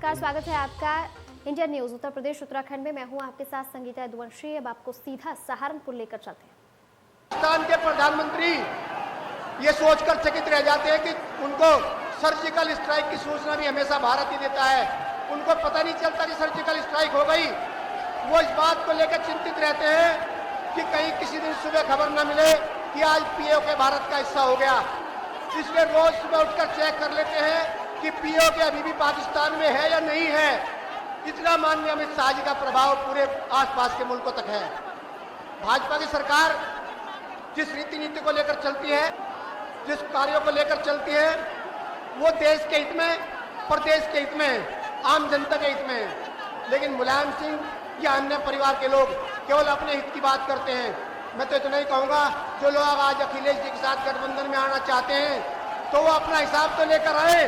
नमस्कार, स्वागत है आपका इंडिया न्यूज उत्तर प्रदेश उत्तराखंड में। मैं हूं आपके साथ संगीता यदुवंशी। अब आपको सीधा सहारनपुर लेकर चलते हैं। पाकिस्तान के प्रधानमंत्री ये सोचकर चकित रह जाते हैं कि उनको सर्जिकल स्ट्राइक की सूचना भी हमेशा भारत ही देता है। उनको पता नहीं चलता कि सर्जिकल स्ट्राइक हो गई। वो इस बात को लेकर चिंतित रहते हैं कि कहीं किसी दिन सुबह खबर न मिले कि आज पीओके भारत का हिस्सा हो गया। इसलिए रोज सुबह उठकर चेक कर लेते हैं कि पीओके अभी भी पाकिस्तान में है या नहीं है। इतना माननीय अमित शाह जी का प्रभाव पूरे आसपास के मुल्कों तक है। भाजपा की सरकार जिस नीति को लेकर चलती है, जिस कार्यों को लेकर चलती है, वो देश के हित में, प्रदेश के हित में, आम जनता के हित में। लेकिन मुलायम सिंह या अन्य परिवार के लोग केवल अपने हित की बात करते हैं। मैं तो इतना ही कहूंगा, जो लोग आज अखिलेश जी के साथ गठबंधन में आना चाहते हैं तो वो अपना हिसाब तो लेकर आए,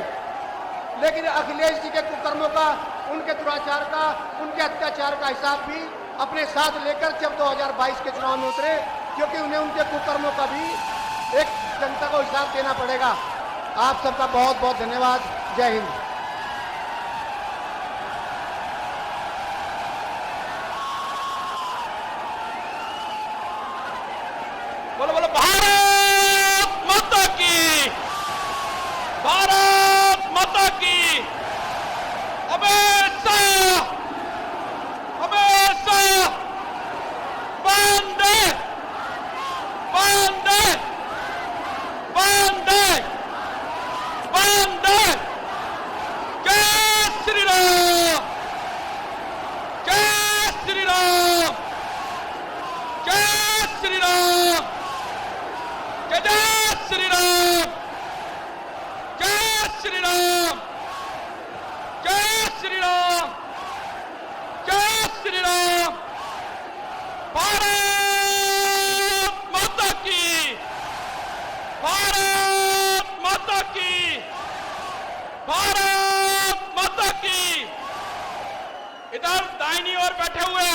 लेकिन अखिलेश जी के कुकर्मों का, उनके दुराचार का, उनके अत्याचार का हिसाब भी अपने साथ लेकर जब 2022 के चुनाव में उतरे, क्योंकि उन्हें उनके कुकर्मों का भी एक जनता को हिसाब देना पड़ेगा। आप सबका बहुत बहुत धन्यवाद। जय हिंद। बोलो बोलो भारत माता की, भारत माता की। हमेशा हमेशा वंदे वंदे वंदे वंदे। जय श्री राम, जय श्री राम, जय श्री राम, जय श्री राम, जय श्री राम, जय श्री राम, जय श्री राम। भारत माता की, भारत माता की, भारत माता की। इधर दाहिनी ओर बैठे हुए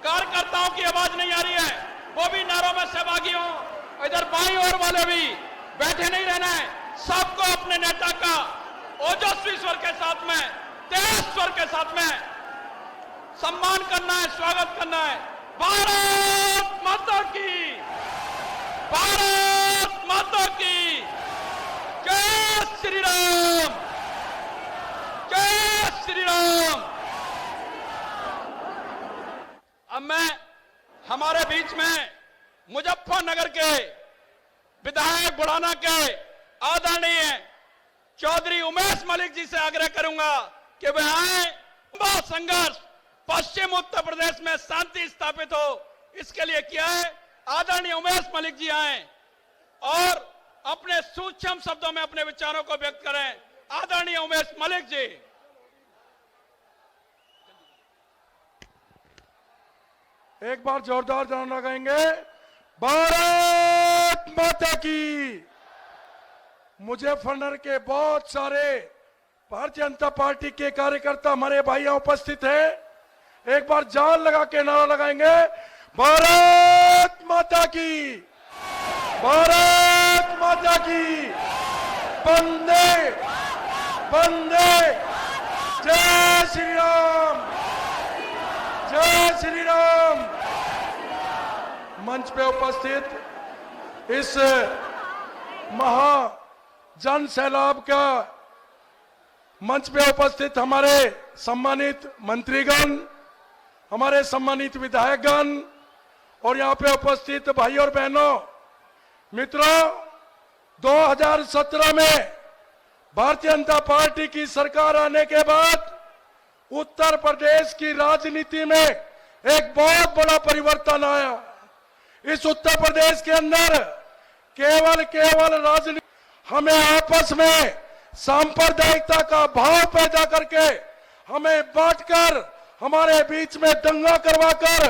कार्यकर्ताओं की आवाज नहीं आ रही है, वो भी नारों में सहभागी हों। इधर बाईं ओर वाले भी बैठे नहीं रहना है। सबको अपने नेता का ओजस्वी स्वर के साथ में, तेज स्वर के साथ में सम्मान करना है, स्वागत करना है। भारत माता की, भारत माता की। जय श्री राम, जय श्री राम। अब मैं हमारे बीच में मुजफ्फरनगर के विधायक बुढ़ाना के आदरणीय चौधरी उमेश मलिक जी से आग्रह करूंगा कि वे आए। संघर्ष पश्चिम उत्तर प्रदेश में शांति स्थापित हो, इसके लिए किया है। आदरणीय उमेश मलिक जी आए और अपने सूक्ष्म शब्दों में अपने विचारों को व्यक्त करें। आदरणीय उमेश मलिक जी। एक बार जोरदार नारा लगाएंगे, भारत माता की। मुजफ्फरनगर के बहुत सारे भारतीय जनता पार्टी के कार्यकर्ता हमारे भाइयों उपस्थित हैं। एक बार जान लगा के नारा लगाएंगे, भारत माता की, भारत माता की। वंदे वंदे। जय श्री राम, जय श्री राम। मंच पे उपस्थित इस महा जन सैलाब का मंच पे उपस्थित हमारे सम्मानित मंत्रीगण, हमारे सम्मानित विधायकगण और यहाँ पे उपस्थित भाई और बहनों, मित्रों, 2017 में भारतीय जनता पार्टी की सरकार आने के बाद उत्तर प्रदेश की राजनीति में एक बहुत बड़ा परिवर्तन आया। इस उत्तर प्रदेश के अंदर केवल राजनीति, हमें आपस में सांप्रदायिकता का भाव पैदा करके, हमें बांटकर, हमारे बीच में दंगा करवाकर,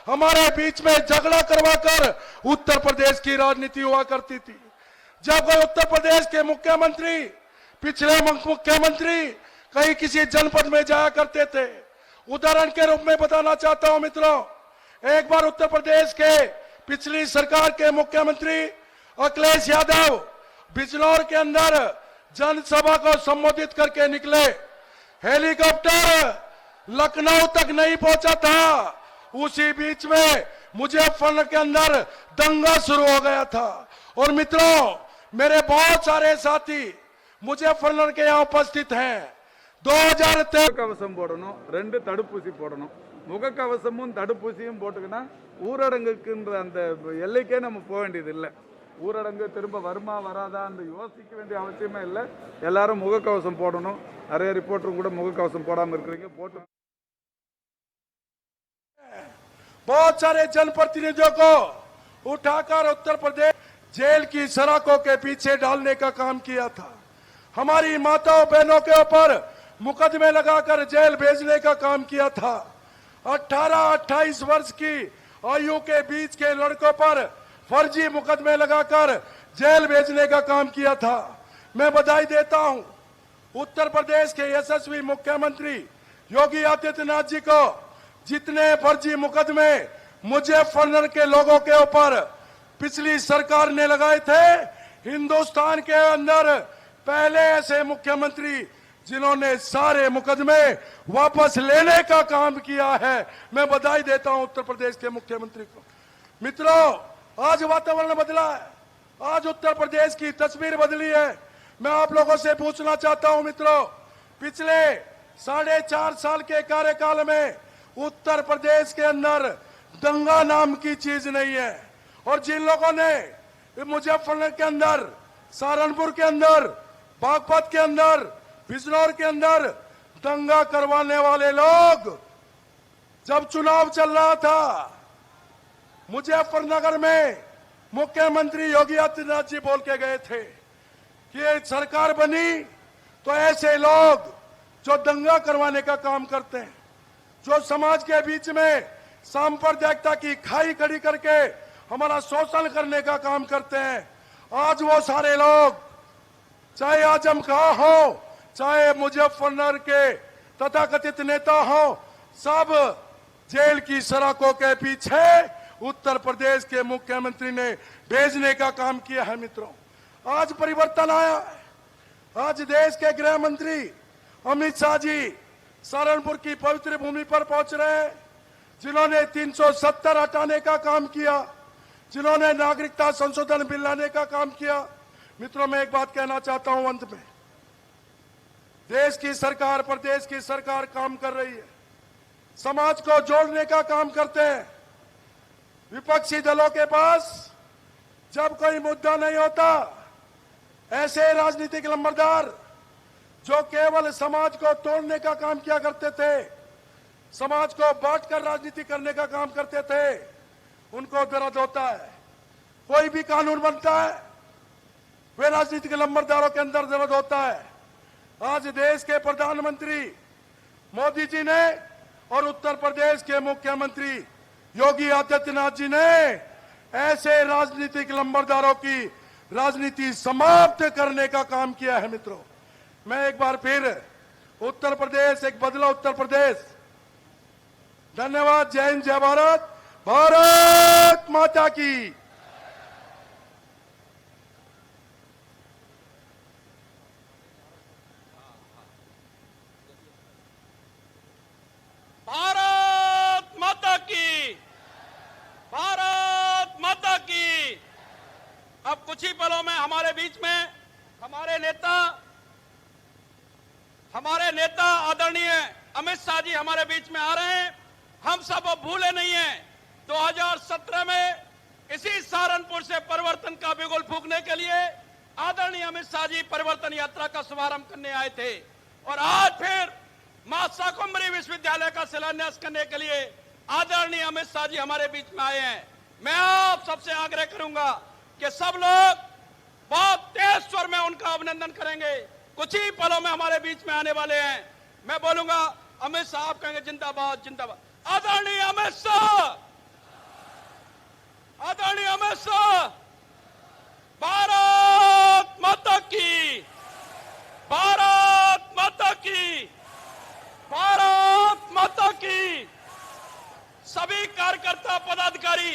हमारे बीच में झगड़ा करवाकर उत्तर प्रदेश की राजनीति हुआ करती थी। जब कोई उत्तर प्रदेश के मुख्यमंत्री, पिछले मुख्यमंत्री कहीं किसी जनपद में जाया करते थे। उदाहरण के रूप में बताना चाहता हूं मित्रों, एक बार उत्तर प्रदेश के पिछली सरकार के मुख्यमंत्री अखिलेश यादव बिजनौर के अंदर जनसभा को संबोधित करके निकले। हेलीकॉप्टर लखनऊ तक नहीं पहुंचा था, उसी बीच में मुजफ्फरनगर के अंदर दंगा शुरू हो गया था। और मित्रों, मेरे बहुत सारे साथी मुजफ्फरनगर के यहाँ उपस्थित हैं। 2013 முகக்கவசம் போடணும், 2 தடுப்பூசி போடணும். முகக்கவசமும் தடுப்பூசியும் போட்டுக்கினா ஊரடங்குக்குன்ற அந்த எல்லைக்கே நம்ம போக வேண்டியது இல்லை. ஊரடங்கு திரும்ப வருமா வராதா அந்த யோசிக்க வேண்டிய அவசியமே இல்லை. எல்லாரும் முகக்கவசம் போடணும். நிறைய ரிப்போர்ட்டரும் கூட முகக்கவசம் போடாமல் இருக்கிறீங்க, போட்டு बहुत सारे जनप्रतिनिधियों को उठाकर उत्तर प्रदेश जेल की सड़कों के पीछे डालने का काम किया था। हमारी माताओं बहनों के ऊपर मुकदमे लगाकर जेल भेजने का काम किया था। 18-28 वर्ष की आयु के बीच के लड़कों पर फर्जी मुकदमे लगाकर जेल भेजने का काम किया था। मैं बधाई देता हूं उत्तर प्रदेश के यशस्वी मुख्यमंत्री योगी आदित्यनाथ जी को, जितने फर्जी मुकदमे मुजफ्फरनगर के लोगों के ऊपर पिछली सरकार ने लगाए थे, हिंदुस्तान के अंदर पहले ऐसे मुख्यमंत्री जिन्होंने सारे मुकदमे वापस लेने का काम किया है। मैं बधाई देता हूं उत्तर प्रदेश के मुख्यमंत्री को। मित्रों, आज वातावरण बदला है, आज उत्तर प्रदेश की तस्वीर बदली है। मैं आप लोगों से पूछना चाहता हूं मित्रों, पिछले 4.5 साल के कार्यकाल में उत्तर प्रदेश के अंदर दंगा नाम की चीज नहीं है। और जिन लोगों ने मुजफ्फरनगर के अंदर, सहारनपुर के अंदर, बागपत के अंदर, बिजनौर के अंदर दंगा करवाने वाले लोग, जब चुनाव चल रहा था मुजफ्फरनगर में मुख्यमंत्री योगी आदित्यनाथ जी बोल के गए थे कि ये सरकार बनी तो ऐसे लोग जो दंगा करवाने का काम करते हैं, जो समाज के बीच में सांप्रदायिकता की खाई खड़ी करके हमारा शोषण करने का काम करते हैं, आज वो सारे लोग, चाहे आजम खां हो, चाहे मुजफ्फरनगर के तथाकथित नेता हो, सब जेल की सड़कों के पीछे उत्तर प्रदेश के मुख्यमंत्री ने भेजने का काम किया है। मित्रों, आज परिवर्तन आया है। आज देश के गृह मंत्री अमित शाह जी सहारनपुर की पवित्र भूमि पर पहुंच रहे हैं, जिन्होंने 370 हटाने का काम किया, जिन्होंने नागरिकता संशोधन बिल लाने का काम किया। मित्रों, मैं एक बात कहना चाहता हूं अंत में, देश की सरकार, प्रदेश की सरकार काम कर रही है, समाज को जोड़ने का काम करते हैं। विपक्षी दलों के पास जब कोई मुद्दा नहीं होता, ऐसे राजनीतिक लंबरदार जो केवल समाज को तोड़ने का काम किया करते थे, समाज को बांटकर राजनीति करने का काम करते थे, उनको दर्द होता है। कोई भी कानून बनता है, वे राजनीतिक लंबरदारों के अंदर दर्द होता है। आज देश के प्रधानमंत्री मोदी जी ने और उत्तर प्रदेश के मुख्यमंत्री योगी आदित्यनाथ जी ने ऐसे राजनीतिक लंबरदारों की राजनीति समाप्त करने का काम किया है। मित्रों, मैं एक बार फिर उत्तर प्रदेश, एक बदला उत्तर प्रदेश, धन्यवाद। जय हिंद, जय भारत, भारत माता की। भारत माता की, भारत माता की। अब कुछ ही पलों में हमारे बीच में हमारे नेता आदरणीय अमित शाह जी हमारे बीच में आ रहे हैं। हम सब अब भूले नहीं हैं, 2017 में इसी सहारनपुर से परिवर्तन का बिगुल फूंकने के लिए आदरणीय अमित शाह जी परिवर्तन यात्रा का शुभारंभ करने आए थे, और आज फिर मां शाकुंभरी विश्वविद्यालय का शिलान्यास करने के लिए आदरणीय अमित शाह जी हमारे बीच में आए हैं। मैं आप सबसे आग्रह करूंगा कि सब लोग बहुत तेज स्वर में उनका अभिनंदन करेंगे। कुछ ही पलों में हमारे बीच में आने वाले हैं। मैं बोलूंगा अमित शाह, आप कहेंगे जिंदाबाद जिंदाबाद। आदरणीय अमित शाह, आदरणीय अमित शाह, भारत माता की, भारत माता की, भारत माता की। सभी कार्यकर्ता पदाधिकारी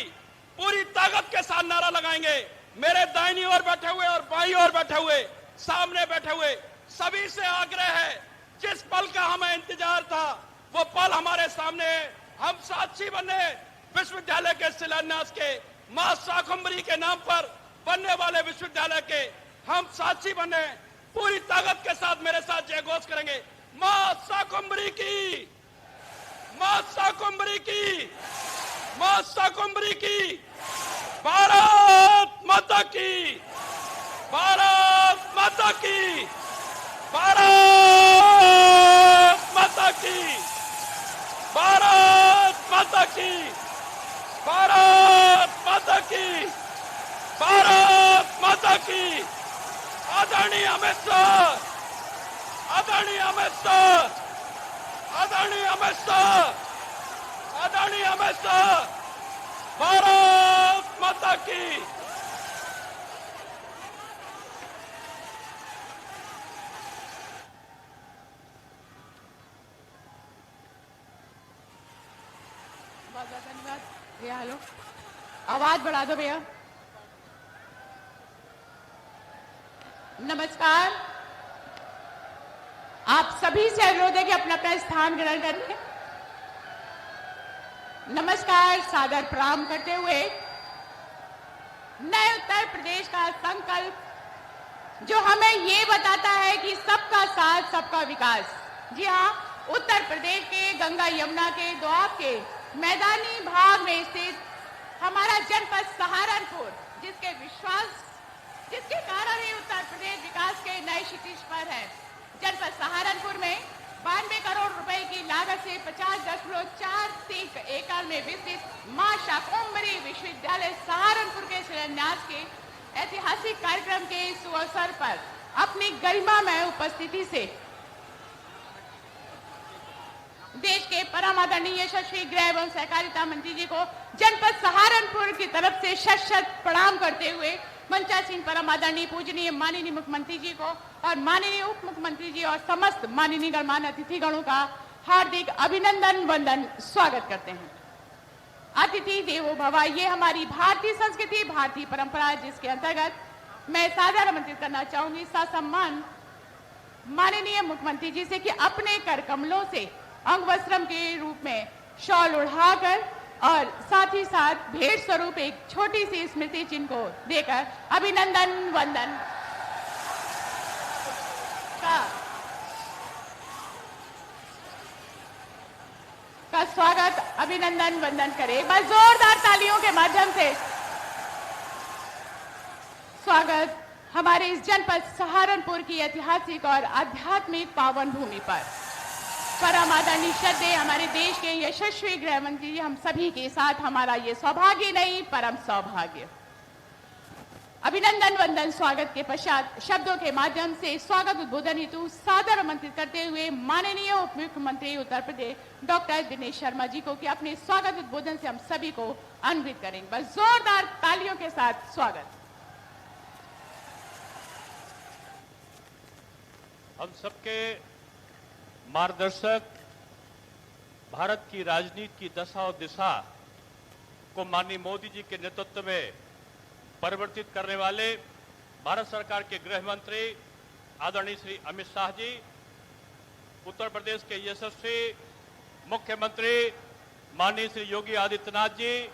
पूरी ताकत के साथ नारा लगाएंगे। मेरे दाहिनी ओर बैठे हुए और बाईं ओर बैठे हुए, सामने बैठे हुए सभी से आग्रह है, जिस पल का हमें इंतजार था वो पल हमारे सामने है। हम साक्षी बने विश्वविद्यालय के शिलान्यास के, मां शाकंभरी के नाम पर बनने वाले विश्वविद्यालय के हम साक्षी बने। पूरी ताकत के साथ मेरे साथ जय घोष करेंगे, मां शाकंभरी की, मां शाकंभरी की, मां शाकंभरी की। भारत माता की, भारत माता की, भारत माता की, भारत माता की, भारत माता की, भारत माता की। आदरणीय अमित शाह, आदरणीय अमित शाह, आदरणीय अमित शाह, आदरणीय अमित शाह, भारत माता की। बहुत बहुत धन्यवाद भैया। हेलो, आवाज बढ़ा दो भैया। नमस्कार, आप सभी से अनुरोध है कि अपना अपना स्थान ग्रहण करें। नमस्कार, सादर प्रणाम करते हुए नए उत्तर प्रदेश का संकल्प जो हमें ये बताता है कि सबका साथ सबका विकास। जी हाँ, उत्तर प्रदेश के गंगा यमुना के दोआब के मैदानी भाग में स्थित हमारा जनपद सहारनपुर, जिसके कारण ही उत्तर प्रदेश विकास के नए क्षितिज पर है। जनपद सहारनपुर में 92 करोड़ रुपए की लागत से 50.43 एकड़ में विकसित मां शाकंभरी विश्वविद्यालय सहारनपुर के शिलान्यास के ऐतिहासिक कार्यक्रम के सुअवसर पर अपनी गरिमामय उपस्थिति से देश के परम आदरणीय यशस्वी गृह एवं सहकारिता मंत्री जी को जनपद सहारनपुर की तरफ से शत प्रणाम करते हुए मंचासीन परम आदरणीय पूजनीय माननीय मुख्यमंत्री जी को और माननीय उप मुख्यमंत्री जी और समस्त माननीय गणमान्य अतिथिगणों का हार्दिक अभिनंदन वंदन स्वागत करते हैं। अतिथि देवो भव, ये हमारी भारतीय संस्कृति, भारतीय परंपरा, जिसके अंतर्गत मैं सादर आमंत्रित करना चाहूंगी ससम्मान माननीय मुख्यमंत्री जी से कि अपने कर कमलों से अंग वस्त्रम के रूप में शॉल उड़ाकर और साथ ही साथ भेंट स्वरूप एक छोटी सी स्मृति चिन्ह को देकर अभिनंदन वंदन का स्वागत, अभिनंदन वंदन करें। एक बार जोरदार तालियों के माध्यम से स्वागत हमारे इस जनपद सहारनपुर की ऐतिहासिक और आध्यात्मिक पावन भूमि पर। परम आदरणीय श्रद्धेय हमारे देश के यशस्वी गृह मंत्री जी हम सभी के साथ, हमारा ये सौभाग्य नहीं परम सौभाग्य। अभिनंदन वंदन स्वागत के पश्चात शब्दों के माध्यम से स्वागत उद्बोधन हेतु सादर आमंत्रित करते हुए माननीय उप मुख्यमंत्री उत्तर प्रदेश डॉक्टर दिनेश शर्मा जी को कि अपने स्वागत उद्बोधन से हम सभी को अन्वित करेंगे। बस जोरदार तालियों के साथ स्वागत। हम सबके मार्गदर्शक, भारत की राजनीति की दशा और दिशा को माननीय मोदी जी के नेतृत्व में परिवर्तित करने वाले भारत सरकार के गृह मंत्री आदरणीय श्री अमित शाह जी, उत्तर प्रदेश के यशस्वी मुख्यमंत्री माननीय श्री योगी आदित्यनाथ जी,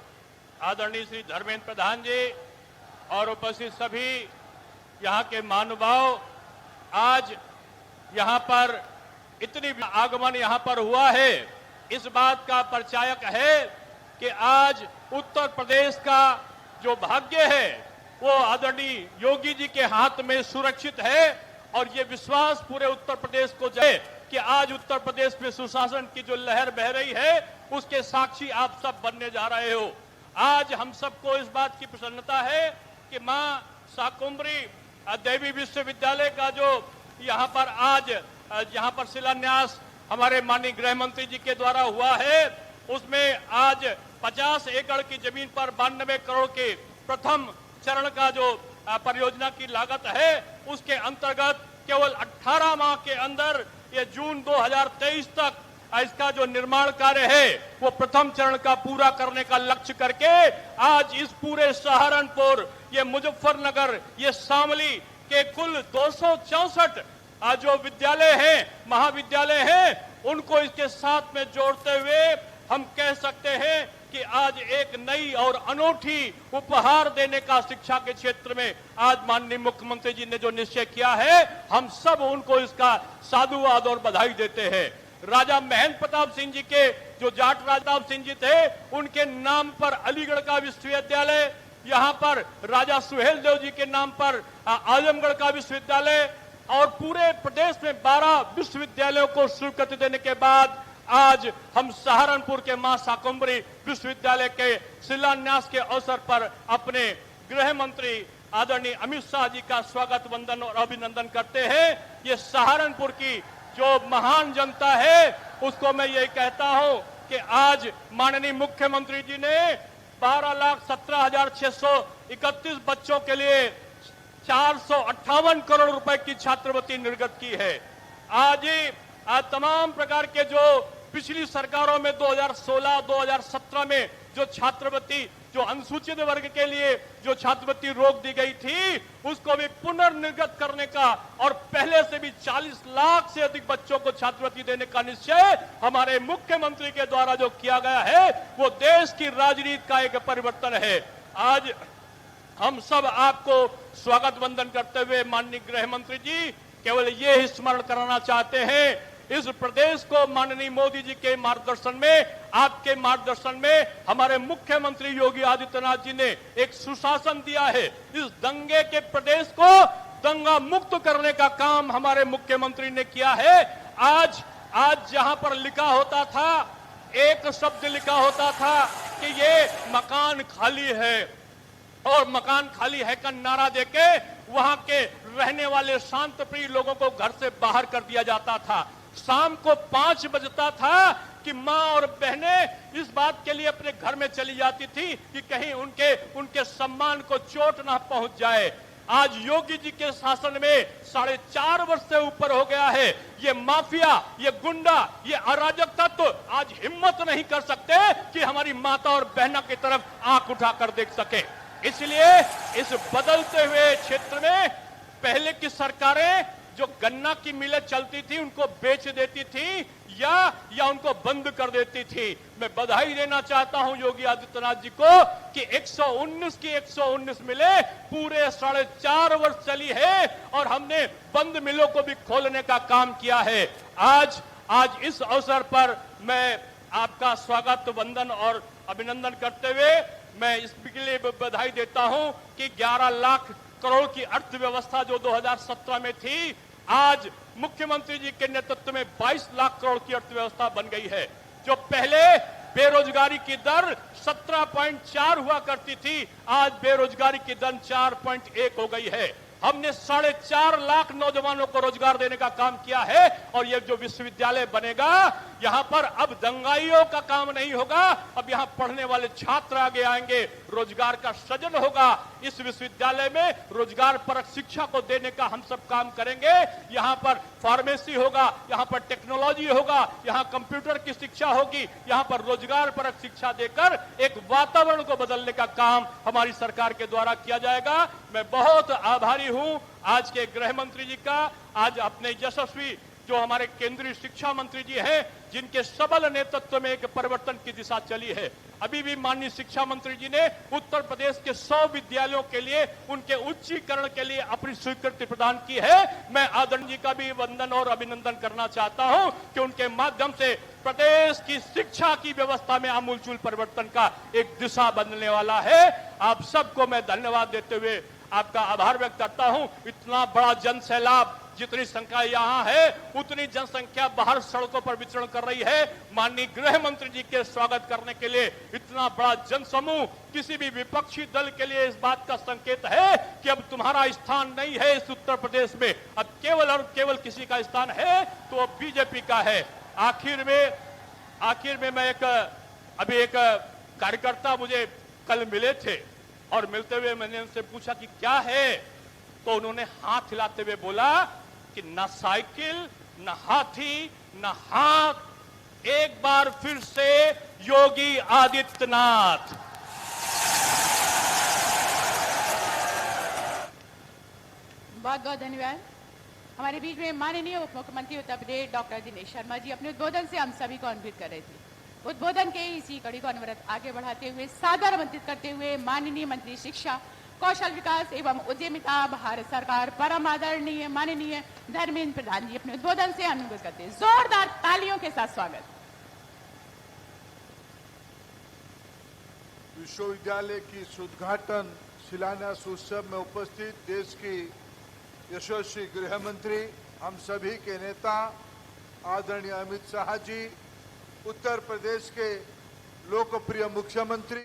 आदरणीय श्री धर्मेंद्र प्रधान जी और उपस्थित सभी यहाँ के महानुभाव, आज यहाँ पर इतनी आगमन यहाँ पर हुआ है, इस बात का परिचायक है कि आज उत्तर प्रदेश का जो भाग्य है वो आदरणीय योगी जी के हाथ में सुरक्षित है और ये विश्वास पूरे उत्तर प्रदेश को जाए कि आज उत्तर प्रदेश में सुशासन की जो लहर बह रही है उसके साक्षी आप सब बनने जा रहे हो। आज हम सबको इस बात की प्रसन्नता है कि मां शाकंभरी देवी विश्वविद्यालय का जो यहाँ पर आज यहाँ पर शिलान्यास हमारे माननीय गृह मंत्री जी के द्वारा हुआ है, उसमें आज 50 एकड़ की जमीन पर 92 करोड़ के प्रथम चरण का जो परियोजना की लागत है, उसके अंतर्गत केवल 18 माह के अंदर ये जून 2023 तक इसका जो निर्माण कार्य है वो प्रथम चरण का पूरा करने का लक्ष्य करके आज इस पूरे सहारनपुर, ये मुजफ्फरनगर, ये शामली के कुल 264 आज जो विद्यालय हैं, महाविद्यालय हैं, उनको इसके साथ में जोड़ते हुए हम कह सकते हैं कि आज एक नई और अनूठी उपहार देने का शिक्षा के क्षेत्र में आज माननीय मुख्यमंत्री जी ने जो निश्चय किया है, हम सब उनको इसका साधुवाद और बधाई देते हैं। राजा महेंद्र प्रताप सिंह जी के जो जाट राजा सिंह जी थे, उनके नाम पर अलीगढ़ का विश्वविद्यालय, यहाँ पर राजा सुहेल देव जी के नाम पर आजमगढ़ का विश्वविद्यालय और पूरे प्रदेश में 12 विश्वविद्यालयों को स्वीकृति देने के बाद आज हम सहारनपुर के मां शाकुंभरी विश्वविद्यालय के शिलान्यास के अवसर पर अपने गृह मंत्री आदरणीय अमित शाह जी का स्वागत वंदन और अभिनंदन करते हैं। ये सहारनपुर की जो महान जनता है, उसको मैं ये कहता हूं कि आज माननीय मुख्यमंत्री जी ने 12,17,631 बच्चों के लिए 458 करोड़ रुपए की छात्रवृत्ति निर्गत की है। आज तमाम प्रकार के जो पिछली सरकारों में 2016-2017 में जो छात्रवृत्ति, जो अनुसूचित वर्ग के लिए जो छात्रवृत्ति रोक दी गई थी, उसको भी पुनर्निर्गत करने का और पहले से भी 40 लाख से अधिक बच्चों को छात्रवृत्ति देने का निश्चय हमारे मुख्यमंत्री के द्वारा जो किया गया है, वो देश की राजनीति का एक परिवर्तन है। आज हम सब आपको स्वागत वंदन करते हुए माननीय गृह मंत्री जी केवल ये ही स्मरण कराना चाहते हैं, इस प्रदेश को माननीय मोदी जी के मार्गदर्शन में, आपके मार्गदर्शन में हमारे मुख्यमंत्री योगी आदित्यनाथ जी ने एक सुशासन दिया है। इस दंगे के प्रदेश को दंगा मुक्त करने का काम हमारे मुख्यमंत्री ने किया है। आज जहां पर लिखा होता था, एक शब्द लिखा होता था कि ये मकान खाली है, और मकान खाली है का नारा देके वहां के रहने वाले शांत प्रिय लोगों को घर से बाहर कर दिया जाता था। शाम को 5 बजता था कि मां और बहनें इस बात के लिए अपने घर में चली जाती थी कि कहीं उनके सम्मान को चोट ना पहुंच जाए। आज योगी जी के शासन में 4.5 वर्ष से ऊपर हो गया है। ये माफिया, ये गुंडा, ये अराजक तत्व आज हिम्मत नहीं कर सकते कि हमारी माता और बहनों की तरफ आंख उठाकर देख सके। इसलिए इस बदलते हुए क्षेत्र में पहले की सरकारें जो गन्ना की मिलें चलती थी उनको बेच देती थी या उनको बंद कर देती थी। मैं बधाई देना चाहता हूं योगी आदित्यनाथ जी को कि 119 की 119 मिलें पूरे 4.5 वर्ष चली है और हमने बंद मिलों को भी खोलने का काम किया है। आज इस अवसर पर मैं आपका स्वागत वंदन और अभिनंदन करते हुए मैं इसके लिए बधाई देता हूं कि 11 लाख करोड़ की अर्थव्यवस्था जो 2017 में थी, आज मुख्यमंत्री जी के नेतृत्व में 22 लाख करोड़ की अर्थव्यवस्था बन गई है। जो पहले बेरोजगारी की दर 17.4 हुआ करती थी, आज बेरोजगारी की दर 4.1 हो गई है। हमने 4.5 लाख नौजवानों को रोजगार देने का काम किया है और ये जो विश्वविद्यालय बनेगा, यहाँ पर अब दंगाइयों का काम नहीं होगा, अब यहाँ पढ़ने वाले छात्र आगे आएंगे, रोजगार का सृजन होगा। इस विश्वविद्यालय में रोजगार परक शिक्षा को देने का हम सब काम करेंगे। यहाँ पर फार्मेसी होगा, यहाँ पर टेक्नोलॉजी होगा, यहाँ कंप्यूटर की शिक्षा होगी, यहाँ पर रोजगार परक शिक्षा देकर एक वातावरण को बदलने का काम हमारी सरकार के द्वारा किया जाएगा। मैं बहुत आभारी हूं आज के गृह मंत्री जी का, आज अपने यशस्वी जो हमारे केंद्रीय शिक्षा मंत्री जी हैं, जिनके सबल नेतृत्व में एक परिवर्तन की दिशा चली है। अभी भी माननीय शिक्षा मंत्री जी ने उत्तर प्रदेश के 100 विद्यालयों के लिए उनके उच्चीकरण के लिए अपनी स्वीकृति प्रदान की है। मैं आदरणीय जी का भी वंदन और अभिनंदन करना चाहता हूं कि उनके माध्यम से प्रदेश की शिक्षा की व्यवस्था में आमूलचूल परिवर्तन का एक दिशा बनने वाला है। आप सबको मैं धन्यवाद देते हुए आपका आभार व्यक्त करता हूं। इतना बड़ा जन सैलाब, जितनी संख्या यहाँ है उतनी जनसंख्या बाहर सड़कों पर विचरण कर रही है। माननीय गृह मंत्री जी के स्वागत करने के लिए इतना बड़ा जनसमूह किसी भी विपक्षी दल के लिए इस बात का संकेत है कि अब तुम्हारा स्थान नहीं है इस उत्तर प्रदेश में, अब केवल और केवल किसी का स्थान है तो अब बीजेपी का है। आखिर में मैं अभी एक कार्यकर्ता मुझे कल मिले थे और मिलते हुए मैंने उनसे पूछा कि क्या है, तो उन्होंने हाथ हिलाते हुए बोला कि न साइकिल, न हाथी, न हाथ, एक बार फिर से योगी आदित्यनाथ। बहुत बहुत धन्यवाद। हमारे बीच में माननीय उप मुख्यमंत्री उत्तर प्रदेश डॉक्टर दिनेश शर्मा जी अपने उद्बोधन से हम सभी को अनभित कर रहे थे। उद्बोधन के इसी कड़ी को अनवरत आगे बढ़ाते हुए सादर आमंत्रित करते हुए माननीय मंत्री शिक्षा, कौशल विकास एवं उद्यमिता, भारत सरकार, परम आदरणीय माननीय धर्मेंद्र प्रधान जी अपने उद्बोधन से अनुरोध करते हैं। जोरदार तालियों के साथ स्वागत। विश्वविद्यालय की उद्घाटन शिलान्यास उत्सव में उपस्थित देश की यशस्वी गृह मंत्री, हम सभी के नेता आदरणीय अमित शाह जी, उत्तर प्रदेश के लोकप्रिय मुख्यमंत्री